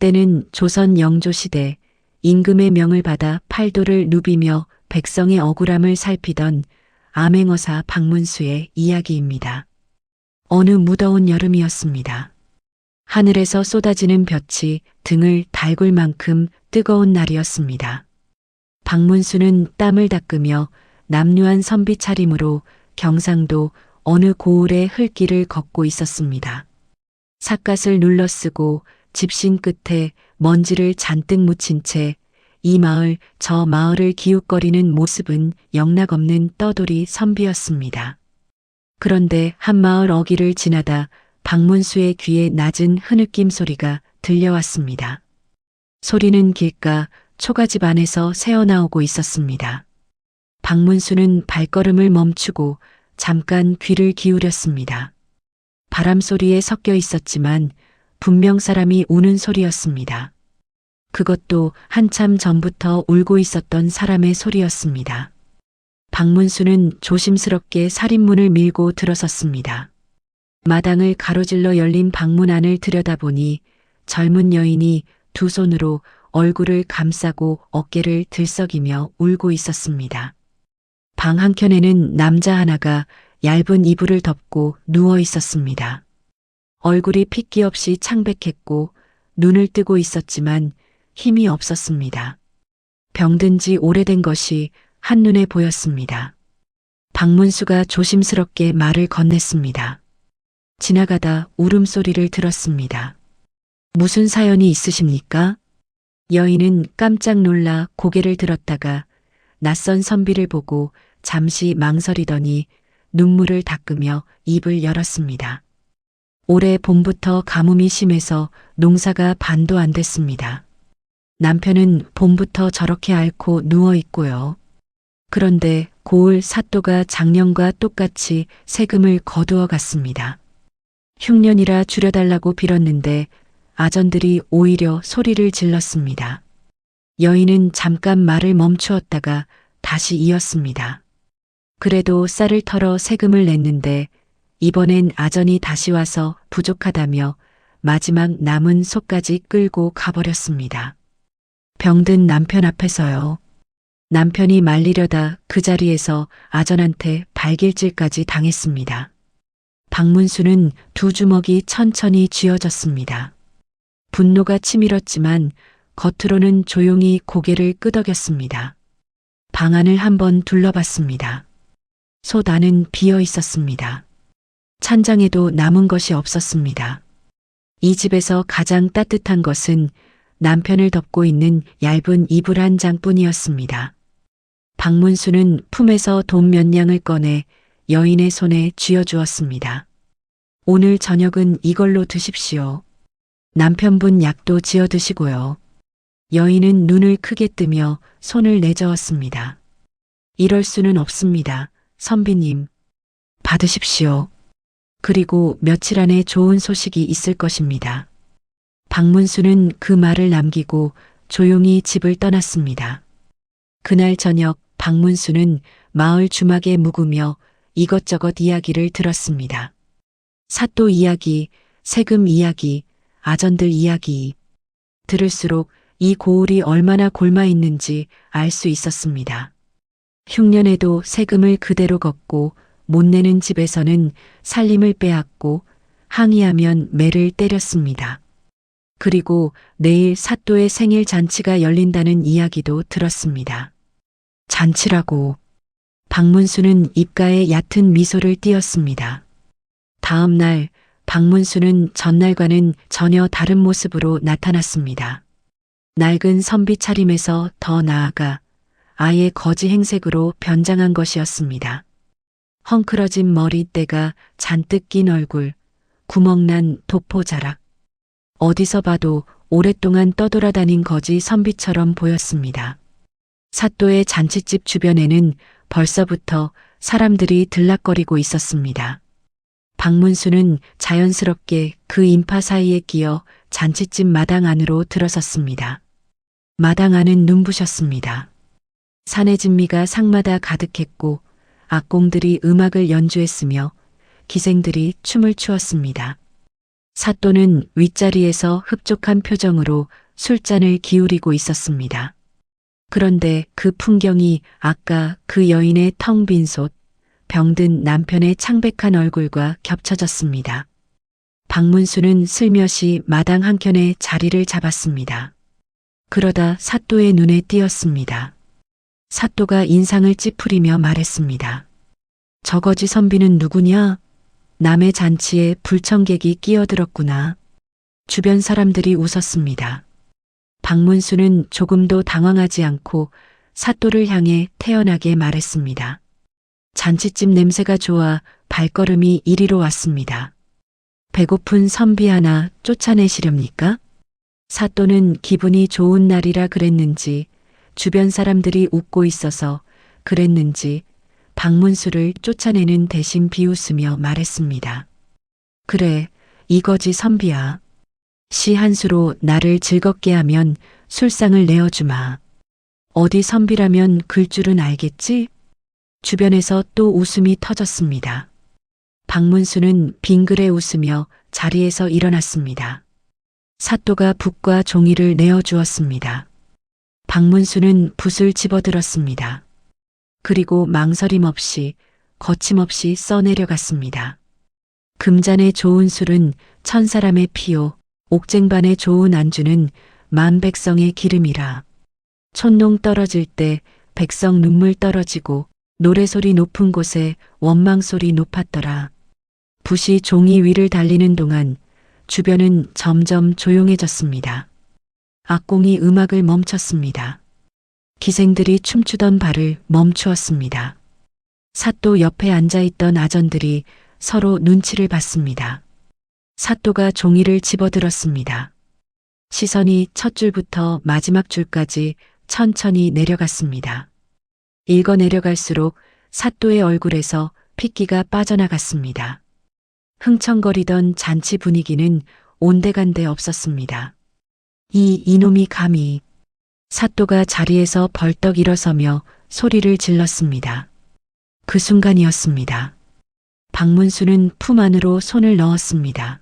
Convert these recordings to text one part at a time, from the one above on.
때는 조선 영조시대 임금의 명을 받아 팔도를 누비며 백성의 억울함을 살피던 암행어사 박문수의 이야기입니다. 어느 무더운 여름이었습니다. 하늘에서 쏟아지는 볕이 등을 달굴 만큼 뜨거운 날이었습니다. 박문수는 땀을 닦으며 남루한 선비 차림으로 경상도 어느 고을의 흘길을 걷고 있었습니다. 삿갓을 눌러쓰고 집신 끝에 먼지를 잔뜩 묻힌 채 이 마을 저 마을을 기웃거리는 모습은 영락없는 떠돌이 선비였습니다. 그런데 한 마을 어귀를 지나다 박문수의 귀에 낮은 흐느낌 소리가 들려왔습니다. 소리는 길가 초가집 안에서 새어나오고 있었습니다. 박문수는 발걸음을 멈추고 잠깐 귀를 기울였습니다. 바람 소리에 섞여 있었지만 분명 사람이 우는 소리였습니다. 그것도 한참 전부터 울고 있었던 사람의 소리였습니다. 박문수는 조심스럽게 살인문을 밀고 들어섰습니다. 마당을 가로질러 열린 방문 안을 들여다보니 젊은 여인이 두 손으로 얼굴을 감싸고 어깨를 들썩이며 울고 있었습니다. 방 한켠에는 남자 하나가 얇은 이불을 덮고 누워 있었습니다. 얼굴이 핏기 없이 창백했고 눈을 뜨고 있었지만 힘이 없었습니다. 병든 지 오래된 것이 한눈에 보였습니다. 박문수가 조심스럽게 말을 건넸습니다. 지나가다 울음소리를 들었습니다. 무슨 사연이 있으십니까? 여인은 깜짝 놀라 고개를 들었다가 낯선 선비를 보고 잠시 망설이더니 눈물을 닦으며 입을 열었습니다. 올해 봄부터 가뭄이 심해서 농사가 반도 안 됐습니다. 남편은 봄부터 저렇게 앓고 누워 있고요. 그런데 고을 사또가 작년과 똑같이 세금을 거두어 갔습니다. 흉년이라 줄여달라고 빌었는데 아전들이 오히려 소리를 질렀습니다. 여인은 잠깐 말을 멈추었다가 다시 이었습니다. 그래도 쌀을 털어 세금을 냈는데 이번엔 아전이 다시 와서 부족하다며 마지막 남은 소까지 끌고 가버렸습니다. 병든 남편 앞에서요. 남편이 말리려다 그 자리에서 아전한테 발길질까지 당했습니다. 박문수는 두 주먹이 천천히 쥐어졌습니다. 분노가 치밀었지만 겉으로는 조용히 고개를 끄덕였습니다. 방 안을 한번 둘러봤습니다. 솥 안은 비어 있었습니다. 찬장에도 남은 것이 없었습니다. 이 집에서 가장 따뜻한 것은 남편을 덮고 있는 얇은 이불 한 장뿐이었습니다. 박문수는 품에서 돈 몇 냥을 꺼내 여인의 손에 쥐어주었습니다. 오늘 저녁은 이걸로 드십시오. 남편분 약도 지어 드시고요. 여인은 눈을 크게 뜨며 손을 내저었습니다. 이럴 수는 없습니다. 선비님. 받으십시오. 그리고 며칠 안에 좋은 소식이 있을 것입니다. 박문수는 그 말을 남기고 조용히 집을 떠났습니다. 그날 저녁 박문수는 마을 주막에 묵으며 이것저것 이야기를 들었습니다. 사또 이야기, 세금 이야기, 아전들 이야기. 들을수록 이 고을이 얼마나 골마 있는지 알 수 있었습니다. 흉년에도 세금을 그대로 걷고 못 내는 집에서는 살림을 빼앗고 항의하면 매를 때렸습니다. 그리고 내일 사또의 생일 잔치가 열린다는 이야기도 들었습니다. 잔치라고. 박문수는 입가에 얕은 미소를 띄었습니다. 다음 날 박문수는 전날과는 전혀 다른 모습으로 나타났습니다. 낡은 선비 차림에서 더 나아가 아예 거지 행색으로 변장한 것이었습니다. 헝클어진 머리때가 잔뜩 낀 얼굴, 구멍난 도포자락. 어디서 봐도 오랫동안 떠돌아다닌 거지 선비처럼 보였습니다. 사또의 잔치집 주변에는 벌써부터 사람들이 들락거리고 있었습니다. 박문수는 자연스럽게 그 인파 사이에 끼어 잔치집 마당 안으로 들어섰습니다. 마당 안은 눈부셨습니다. 산의 진미가 상마다 가득했고 악공들이 음악을 연주했으며 기생들이 춤을 추었습니다. 사또는 윗자리에서 흡족한 표정으로 술잔을 기울이고 있었습니다. 그런데 그 풍경이 아까 그 여인의 텅 빈 솥, 병든 남편의 창백한 얼굴과 겹쳐졌습니다. 박문수는 슬며시 마당 한켠에 자리를 잡았습니다. 그러다 사또의 눈에 띄었습니다. 사또가 인상을 찌푸리며 말했습니다. 저거지 선비는 누구냐? 남의 잔치에 불청객이 끼어들었구나. 주변 사람들이 웃었습니다. 박문수는 조금도 당황하지 않고 사또를 향해 태연하게 말했습니다. 잔치집 냄새가 좋아 발걸음이 이리로 왔습니다. 배고픈 선비 하나 쫓아내시렵니까? 사또는 기분이 좋은 날이라 그랬는지 주변 사람들이 웃고 있어서 그랬는지 박문수를 쫓아내는 대신 비웃으며 말했습니다. 그래, 이거지 선비야. 시 한 수로 나를 즐겁게 하면 술상을 내어주마. 어디 선비라면 글 줄은 알겠지? 주변에서 또 웃음이 터졌습니다. 박문수는 빙그레 웃으며 자리에서 일어났습니다. 사또가 붓과 종이를 내어주었습니다. 박문수는 붓을 집어들었습니다. 그리고 망설임 없이 거침없이 써내려갔습니다. 금잔의 좋은 술은 천사람의 피요, 옥쟁반의 좋은 안주는 만백성의 기름이라. 촛농 떨어질 때 백성 눈물 떨어지고 노래소리 높은 곳에 원망소리 높았더라. 붓이 종이 위를 달리는 동안 주변은 점점 조용해졌습니다. 악공이 음악을 멈췄습니다. 기생들이 춤추던 발을 멈추었습니다. 사또 옆에 앉아있던 아전들이 서로 눈치를 봤습니다. 사또가 종이를 집어들었습니다. 시선이 첫 줄부터 마지막 줄까지 천천히 내려갔습니다. 읽어 내려갈수록 사또의 얼굴에서 핏기가 빠져나갔습니다. 흥청거리던 잔치 분위기는 온데간데 없었습니다. 이놈이 감히. 사또가 자리에서 벌떡 일어서며 소리를 질렀습니다. 그 순간이었습니다. 박문수는 품 안으로 손을 넣었습니다.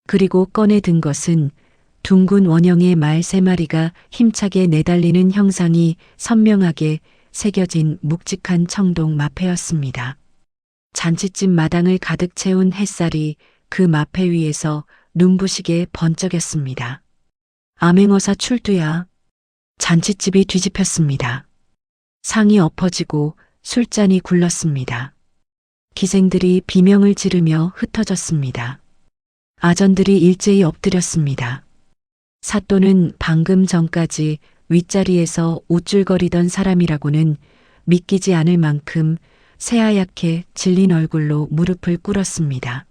그리고 꺼내 든 것은 둥근 원형의 말 3마리가 힘차게 내달리는 형상이 선명하게 새겨진 묵직한 청동 마패였습니다. 잔치집 마당을 가득 채운 햇살이 그 마패 위에서 눈부시게 번쩍였습니다. 암행어사 출두야. 잔치집이 뒤집혔습니다. 상이 엎어지고 술잔이 굴렀습니다. 기생들이 비명을 지르며 흩어졌습니다. 아전들이 일제히 엎드렸습니다. 사또는 방금 전까지 윗자리에서 우쭐거리던 사람이라고는 믿기지 않을 만큼 새하얗게 질린 얼굴로 무릎을 꿇었습니다.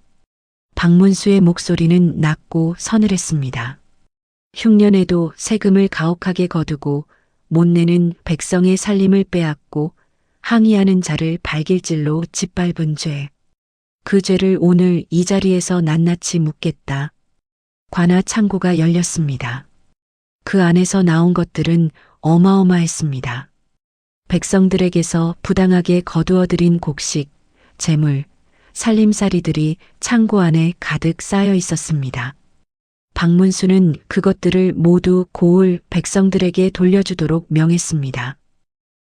박문수의 목소리는 낮고 서늘했습니다. 흉년에도 세금을 가혹하게 거두고 못 내는 백성의 살림을 빼앗고 항의하는 자를 발길질로 짓밟은 죄. 그 죄를 오늘 이 자리에서 낱낱이 묻겠다. 관아 창고가 열렸습니다. 그 안에서 나온 것들은 어마어마했습니다. 백성들에게서 부당하게 거두어들인 곡식, 재물, 살림살이들이 창고 안에 가득 쌓여 있었습니다. 박문수는 그것들을 모두 고을 백성들에게 돌려주도록 명했습니다.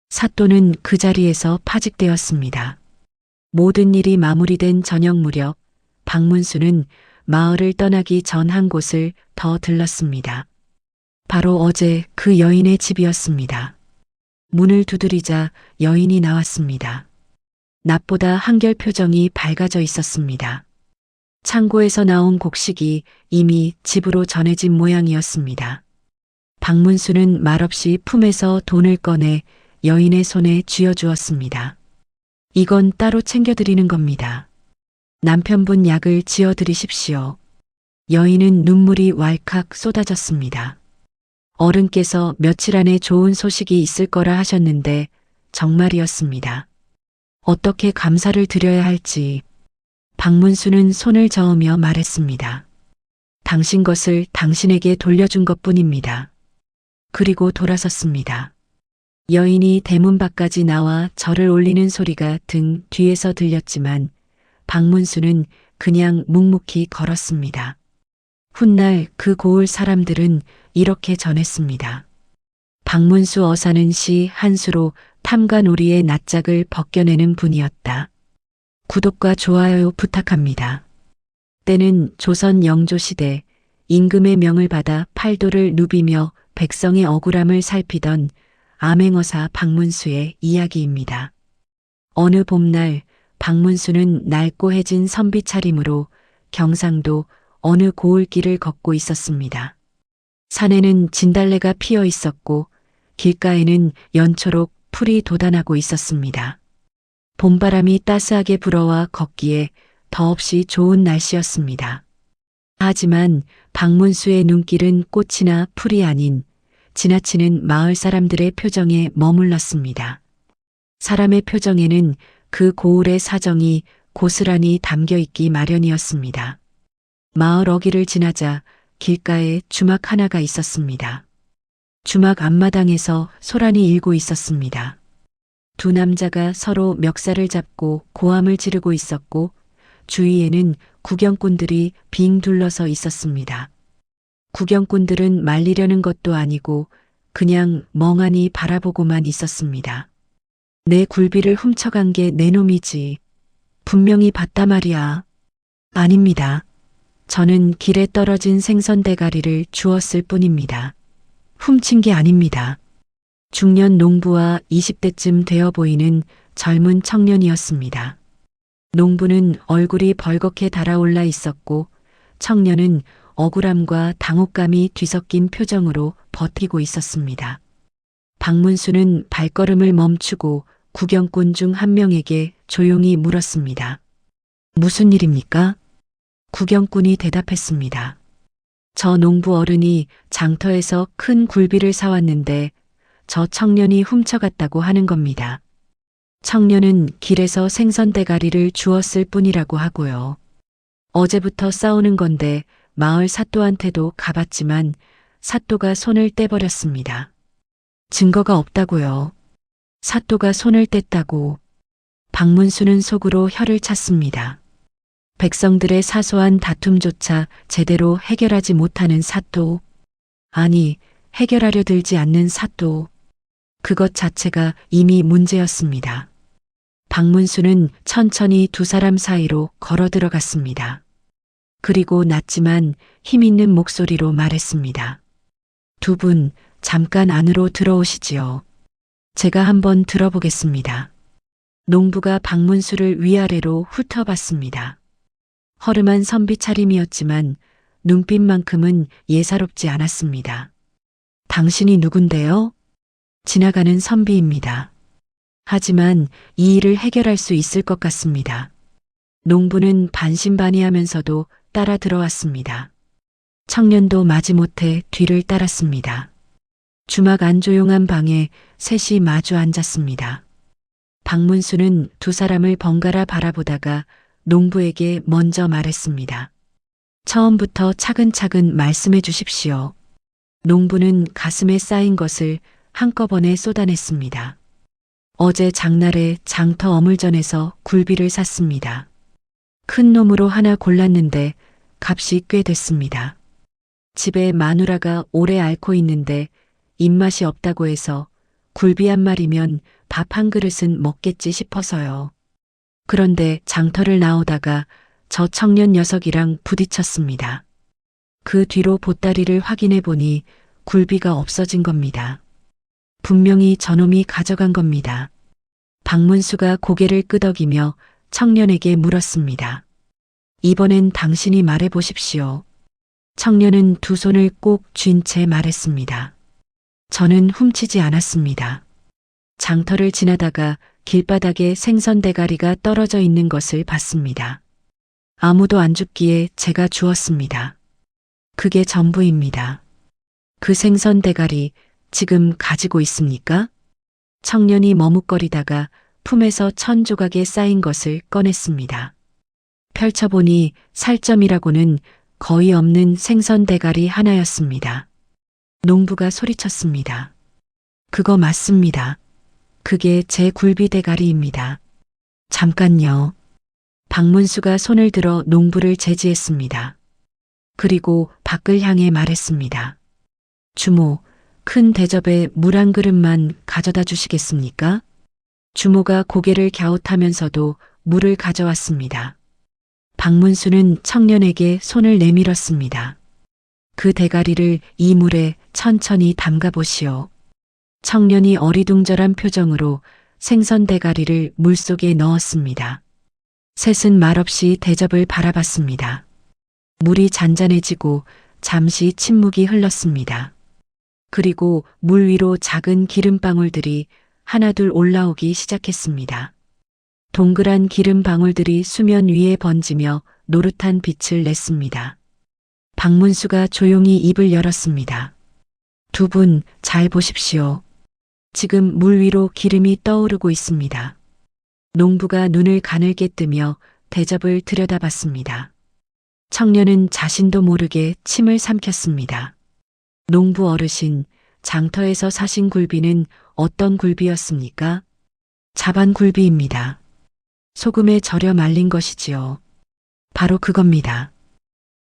사또는 그 자리에서 파직되었습니다. 모든 일이 마무리된 저녁 무렵 박문수는 마을을 떠나기 전 한 곳을 더 들렀습니다. 바로 어제 그 여인의 집이었습니다. 문을 두드리자 여인이 나왔습니다. 낮보다 한결 표정이 밝아져 있었습니다. 창고에서 나온 곡식이 이미 집으로 전해진 모양이었습니다. 박문수는 말없이 품에서 돈을 꺼내 여인의 손에 쥐어주었습니다. 이건 따로 챙겨드리는 겁니다. 남편분 약을 지어드리십시오. 여인은 눈물이 왈칵 쏟아졌습니다. 어른께서 며칠 안에 좋은 소식이 있을 거라 하셨는데 정말이었습니다. 어떻게 감사를 드려야 할지. 박문수는 손을 저으며 말했습니다. 당신 것을 당신에게 돌려준 것뿐입니다. 그리고 돌아섰습니다. 여인이 대문 밖까지 나와 절을 올리는 소리가 등 뒤에서 들렸지만 박문수는 그냥 묵묵히 걸었습니다. 훗날 그 고을 사람들은 이렇게 전했습니다. 박문수 어사는 시 한 수로 탐관오리의 낯짝을 벗겨내는 분이었다. 구독과 좋아요 부탁합니다. 때는 조선 영조시대 임금의 명을 받아 팔도를 누비며 백성의 억울함을 살피던 암행어사 박문수의 이야기입니다. 어느 봄날 박문수는 낡고 해진 선비 차림으로 경상도 어느 고을길을 걷고 있었습니다. 산에는 진달래가 피어 있었고 길가에는 연초록 풀이 돋아나고 있었습니다. 봄바람이 따스하게 불어와 걷기에 더없이 좋은 날씨였습니다. 하지만 박문수의 눈길은 꽃이나 풀이 아닌 지나치는 마을 사람들의 표정에 머물렀습니다. 사람의 표정에는 그 고을의 사정이 고스란히 담겨 있기 마련이었습니다. 마을 어귀를 지나자 길가에 주막 하나가 있었습니다. 주막 앞마당에서 소란이 일고 있었습니다. 두 남자가 서로 멱살을 잡고 고함을 지르고 있었고 주위에는 구경꾼들이 빙 둘러서 있었습니다. 구경꾼들은 말리려는 것도 아니고 그냥 멍하니 바라보고만 있었습니다. 내 굴비를 훔쳐간 게 내 놈이지. 분명히 봤다 말이야. 아닙니다. 저는 길에 떨어진 생선 대가리를 주었을 뿐입니다. 훔친 게 아닙니다. 중년 농부와 20대쯤 되어 보이는 젊은 청년이었습니다. 농부는 얼굴이 벌겋게 달아올라 있었고 청년은 억울함과 당혹감이 뒤섞인 표정으로 버티고 있었습니다. 박문수는 발걸음을 멈추고 구경꾼 중 한 명에게 조용히 물었습니다. 무슨 일입니까? 구경꾼이 대답했습니다. 저 농부 어른이 장터에서 큰 굴비를 사왔는데 저 청년이 훔쳐갔다고 하는 겁니다. 청년은 길에서 생선 대가리를 주었을 뿐이라고 하고요. 어제부터 싸우는 건데 마을 사또한테도 가봤지만 사또가 손을 떼버렸습니다. 증거가 없다고요. 사또가 손을 뗐다고. 박문수는 속으로 혀를 찼습니다. 백성들의 사소한 다툼조차 제대로 해결하지 못하는 사또. 아니, 해결하려 들지 않는 사또. 그것 자체가 이미 문제였습니다. 박문수는 천천히 두 사람 사이로 걸어 들어갔습니다. 그리고 낮지만 힘있는 목소리로 말했습니다. 두 분 잠깐 안으로 들어오시지요. 제가 한번 들어보겠습니다. 농부가 박문수를 위아래로 훑어봤습니다. 허름한 선비 차림이었지만 눈빛만큼은 예사롭지 않았습니다. 당신이 누군데요? 지나가는 선비입니다. 하지만 이 일을 해결할 수 있을 것 같습니다. 농부는 반신반의하면서도 따라 들어왔습니다. 청년도 마지못해 뒤를 따랐습니다. 주막 안 조용한 방에 셋이 마주 앉았습니다. 박문수는 두 사람을 번갈아 바라보다가 농부에게 먼저 말했습니다. 처음부터 차근차근 말씀해 주십시오. 농부는 가슴에 쌓인 것을 한꺼번에 쏟아냈습니다. 어제 장날에 장터 어물전에서 굴비를 샀습니다. 큰 놈으로 하나 골랐는데 값이 꽤 됐습니다. 집에 마누라가 오래 앓고 있는데 입맛이 없다고 해서 굴비 한 마리면 밥 한 그릇은 먹겠지 싶어서요. 그런데 장터를 나오다가 저 청년 녀석이랑 부딪혔습니다. 그 뒤로 보따리를 확인해 보니 굴비가 없어진 겁니다. 분명히 저놈이 가져간 겁니다. 박문수가 고개를 끄덕이며 청년에게 물었습니다. 이번엔 당신이 말해 보십시오. 청년은 두 손을 꼭 쥔 채 말했습니다. 저는 훔치지 않았습니다. 장터를 지나다가 길바닥에 생선 대가리가 떨어져 있는 것을 봤습니다. 아무도 안 줍기에 제가 주었습니다. 그게 전부입니다. 그 생선 대가리 지금 가지고 있습니까? 청년이 머뭇거리다가 품에서 1000조각에 쌓인 것을 꺼냈습니다. 펼쳐보니 살점이라고는 거의 없는 생선 대가리 하나였습니다. 농부가 소리쳤습니다. 그거 맞습니다. 그게 제 굴비 대가리입니다. 잠깐요. 박문수가 손을 들어 농부를 제지했습니다. 그리고 밖을 향해 말했습니다. 주모, 큰 대접에 물 한 그릇만 가져다 주시겠습니까? 주모가 고개를 갸웃하면서도 물을 가져왔습니다. 박문수는 청년에게 손을 내밀었습니다. 그 대가리를 이 물에 천천히 담가 보시오. 청년이 어리둥절한 표정으로 생선 대가리를 물속에 넣었습니다. 셋은 말없이 대접을 바라봤습니다. 물이 잔잔해지고 잠시 침묵이 흘렀습니다. 그리고 물 위로 작은 기름방울들이 하나둘 올라오기 시작했습니다. 동그란 기름방울들이 수면 위에 번지며 노릇한 빛을 냈습니다. 박문수가 조용히 입을 열었습니다. 두 분 잘 보십시오. 지금 물 위로 기름이 떠오르고 있습니다. 농부가 눈을 가늘게 뜨며 대접을 들여다봤습니다. 청년은 자신도 모르게 침을 삼켰습니다. 농부 어르신, 장터에서 사신 굴비는 어떤 굴비였습니까? 자반 굴비입니다. 소금에 절여 말린 것이지요. 바로 그겁니다.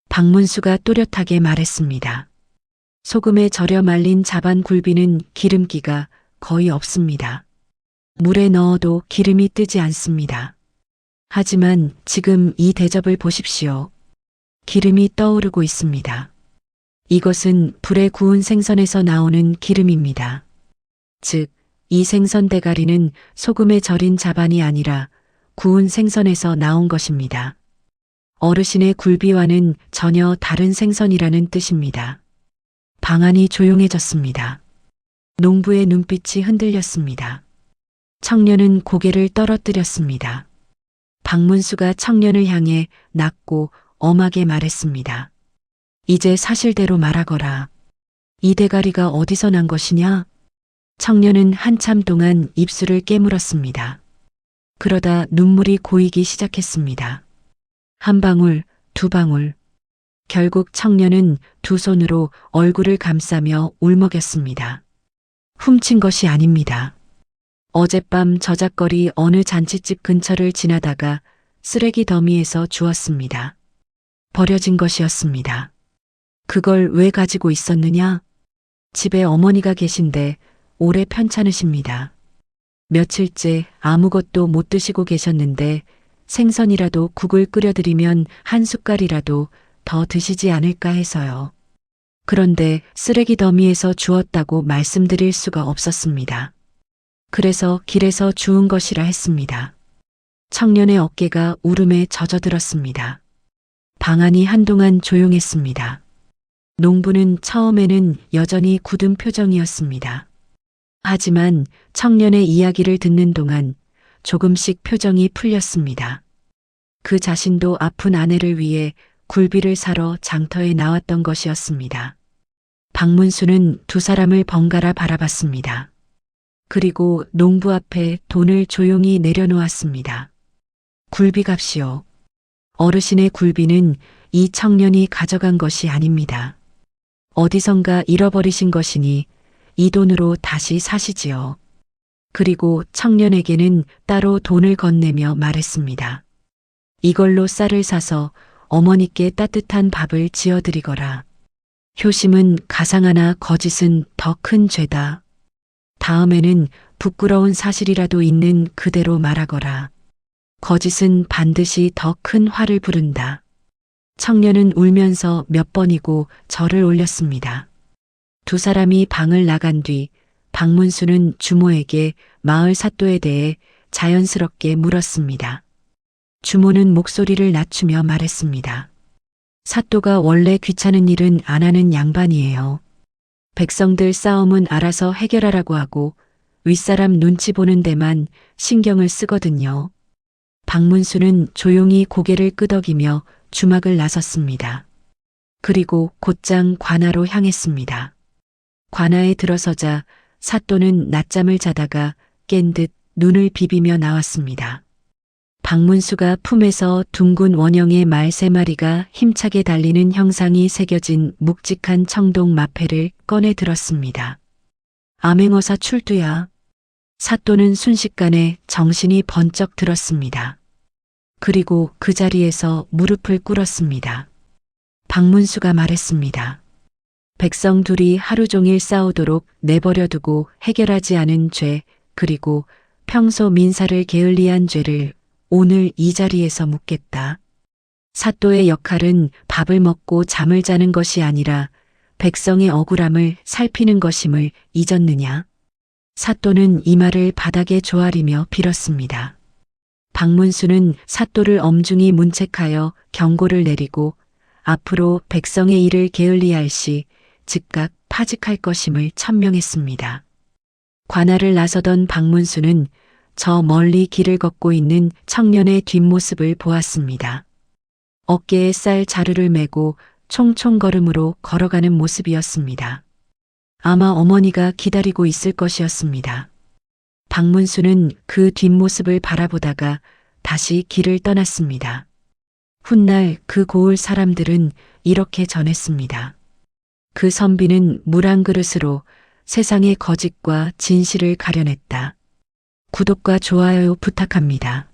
박문수가 또렷하게 말했습니다. 소금에 절여 말린 자반 굴비는 기름기가 거의 없습니다. 물에 넣어도 기름이 뜨지 않습니다. 하지만 지금 이 대접을 보십시오. 기름이 떠오르고 있습니다. 이것은 불에 구운 생선에서 나오는 기름입니다. 즉, 이 생선 대가리는 소금에 절인 자반이 아니라 구운 생선에서 나온 것입니다. 어르신의 굴비와는 전혀 다른 생선이라는 뜻입니다. 방안이 조용해졌습니다. 농부의 눈빛이 흔들렸습니다. 청년은 고개를 떨어뜨렸습니다. 박문수가 청년을 향해 낮고 엄하게 말했습니다. 이제 사실대로 말하거라. 이 대가리가 어디서 난 것이냐? 청년은 한참 동안 입술을 깨물었습니다. 그러다 눈물이 고이기 시작했습니다. 한 방울, 두 방울. 결국 청년은 두 손으로 얼굴을 감싸며 울먹였습니다. 훔친 것이 아닙니다. 어젯밤 저작거리 어느 잔치집 근처를 지나다가 쓰레기 더미에서 주웠습니다. 버려진 것이었습니다. 그걸 왜 가지고 있었느냐? 집에 어머니가 계신데 오래 편찮으십니다. 며칠째 아무것도 못 드시고 계셨는데 생선이라도 국을 끓여드리면 한 숟갈이라도 더 드시지 않을까 해서요. 그런데 쓰레기 더미에서 주웠다고 말씀드릴 수가 없었습니다. 그래서 길에서 주운 것이라 했습니다. 청년의 어깨가 울음에 젖어들었습니다. 방안이 한동안 조용했습니다. 농부는 처음에는 여전히 굳은 표정이었습니다. 하지만 청년의 이야기를 듣는 동안 조금씩 표정이 풀렸습니다. 그 자신도 아픈 아내를 위해 굴비를 사러 장터에 나왔던 것이었습니다. 박문수는 두 사람을 번갈아 바라봤습니다. 그리고 농부 앞에 돈을 조용히 내려놓았습니다. 굴비값이요. 어르신의 굴비는 이 청년이 가져간 것이 아닙니다. 어디선가 잃어버리신 것이니 이 돈으로 다시 사시지요. 그리고 청년에게는 따로 돈을 건네며 말했습니다. 이걸로 쌀을 사서 어머니께 따뜻한 밥을 지어드리거라. 효심은 가상하나 거짓은 더 큰 죄다. 다음에는 부끄러운 사실이라도 있는 그대로 말하거라. 거짓은 반드시 더 큰 화를 부른다. 청년은 울면서 몇 번이고 절을 올렸습니다. 두 사람이 방을 나간 뒤 박문수는 주모에게 마을 사또에 대해 자연스럽게 물었습니다. 주모는 목소리를 낮추며 말했습니다. 사또가 원래 귀찮은 일은 안 하는 양반이에요. 백성들 싸움은 알아서 해결하라고 하고 윗사람 눈치 보는 데만 신경을 쓰거든요. 박문수는 조용히 고개를 끄덕이며 주막을 나섰습니다. 그리고 곧장 관아로 향했습니다. 관아에 들어서자 사또는 낮잠을 자다가 깬 듯 눈을 비비며 나왔습니다. 박문수가 품에서 둥근 원형의 말 3마리가 힘차게 달리는 형상이 새겨진 묵직한 청동 마패를 꺼내 들었습니다. 암행어사 출두야. 사또는 순식간에 정신이 번쩍 들었습니다. 그리고 그 자리에서 무릎을 꿇었습니다. 박문수가 말했습니다. 백성 둘이 하루 종일 싸우도록 내버려두고 해결하지 않은 죄, 그리고 평소 민사를 게을리한 죄를 오늘 이 자리에서 묻겠다. 사또의 역할은 밥을 먹고 잠을 자는 것이 아니라 백성의 억울함을 살피는 것임을 잊었느냐? 사또는 이 말을 바닥에 조아리며 빌었습니다. 박문수는 사또를 엄중히 문책하여 경고를 내리고 앞으로 백성의 일을 게을리할 시 즉각 파직할 것임을 천명했습니다. 관할을 나서던 박문수는 저 멀리 길을 걷고 있는 청년의 뒷모습을 보았습니다. 어깨에 쌀 자루를 메고 총총걸음으로 걸어가는 모습이었습니다. 아마 어머니가 기다리고 있을 것이었습니다. 박문수는 그 뒷모습을 바라보다가 다시 길을 떠났습니다. 훗날 그 고을 사람들은 이렇게 전했습니다. 그 선비는 물 한 그릇으로 세상의 거짓과 진실을 가려냈다. 구독과 좋아요 부탁합니다.